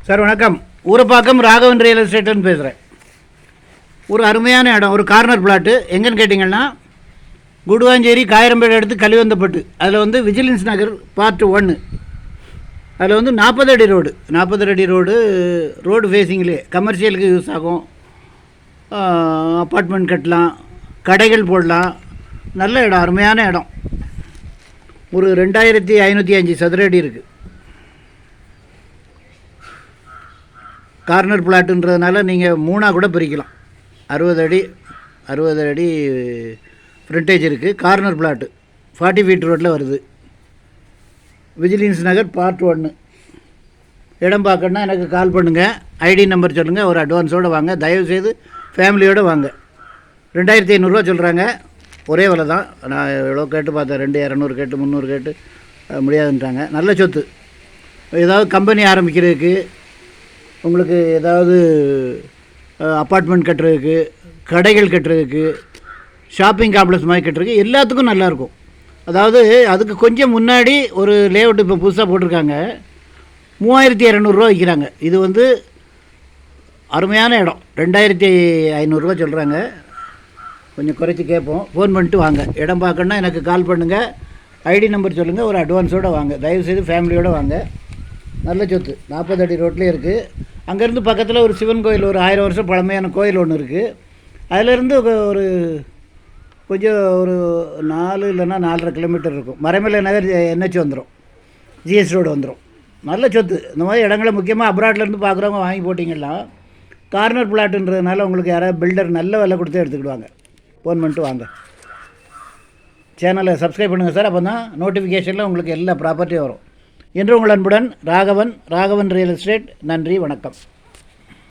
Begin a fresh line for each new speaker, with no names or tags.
Sir வணக்கம். Urapakkam Raghavan real எஸ்டேட்டுன்னு பேசுகிறேன். ஒரு அருமையான இடம், ஒரு கார்னர் பிளாட்டு. எங்கன்னு கேட்டிங்கன்னா குடுவாஞ்சேரி காயரம்பேடு எடுத்து கலிவந்தப்பட்டு, அதில் விஜிலன்ஸ் நகர் பார்ட் 1. அதில் 40 அடி ரோடு, 40 அடி ரோடு ஃபேஸிங்லேயே கமர்ஷியலுக்கு யூஸ் ஆகும். அப்பார்ட்மெண்ட் கட்டலாம், கடைகள் போடலாம். நல்ல இடம், அருமையான இடம். ஒரு 2505 சதுர அடி இருக்குது. கார்னர் பிளாட்டுன்றதுனால நீங்கள் 3ஆக கூட பிரிக்கலாம். 60 அடி ஃப்ரண்டேஜ் இருக்குது. கார்னர் பிளாட்டு 40 ஃபீட் ரோட்டில் வருது. விஜிலன்ஸ் நகர் பார்ட் 1. இடம் பார்க்கணுன்னா எனக்கு கால் பண்ணுங்கள், ஐடி நம்பர் சொல்லுங்கள், ஒரு அட்வான்ஸோடு வாங்க. தயவுசெய்து ஃபேமிலியோடு வாங்க. 2500 சொல்கிறாங்க, ஒரே விலை தான். நான் எவ்வளோ கேட்டு பார்த்தேன், 2200 கேட்டு 300 கேட்டு முடியாதுன்றாங்க. நல்ல சொத்து. ஏதாவது கம்பெனி ஆரம்பிக்கிறதுக்கு, உங்களுக்கு ஏதாவது அப்பார்ட்மெண்ட் கட்டுறதுக்கு, கடைகள் கட்டுறதுக்கு, ஷாப்பிங் காம்ப்ளெக்ஸ் மாதிரி கட்டுறதுக்கு எல்லாத்துக்கும் நல்லாயிருக்கும். அதாவது அதுக்கு கொஞ்சம் முன்னாடி ஒரு லேஅவுட் இப்போ புதுசாக போட்டிருக்காங்க, 3200 விற்கிறாங்க. இது அருமையான இடம். 2500 சொல்கிறாங்க. கொஞ்சம் குறைச்சி கேட்போம். ஃபோன் பண்ணிட்டு வாங்க. இடம் பார்க்கணுன்னா எனக்கு கால் பண்ணுங்கள், ஐடி நம்பர் சொல்லுங்கள், ஒரு அட்வான்ஸோடு வாங்க. தயவுசெய்து ஃபேமிலியோடு வாங்க. நல்ல சொத்து. 40 அடி ரோட்லேயே இருக்குது. அங்கேருந்து பக்கத்தில் ஒரு சிவன் கோயில், ஒரு 1000 வருஷம் பழமையான கோயில் ஒன்று இருக்குது. அதிலேருந்து கொஞ்சம் ஒரு 4 இல்லைன்னா 4.5 கிலோமீட்டர் இருக்கும். மறைமலை நகர் NH வந்துடும், ஜிஎஸ் ரோடு வந்துடும். நல்ல சொத்து. இந்த மாதிரி இடங்களை முக்கியமாக அப்ராட்லேருந்து பார்க்குறவங்க வாங்கி போட்டிங்கன்னா, கார்னர் பிளாட்டுன்றதுனால உங்களுக்கு யாராவது பில்டர் நல்ல விலை கொடுத்து எடுத்துக்கிடுவாங்க. ஃபோன் பண்ணிட்டு வாங்க. சேனலை சப்ஸ்கிரைப் பண்ணுங்கள் சார். அப்போ தான் நோட்டிஃபிகேஷனில் உங்களுக்கு எல்லா ப்ராப்பர்ட்டியும் வரும். என்று உங்கள் அன்புடன் ராகவன் ரியல் எஸ்டேட். நன்றி, வணக்கம்.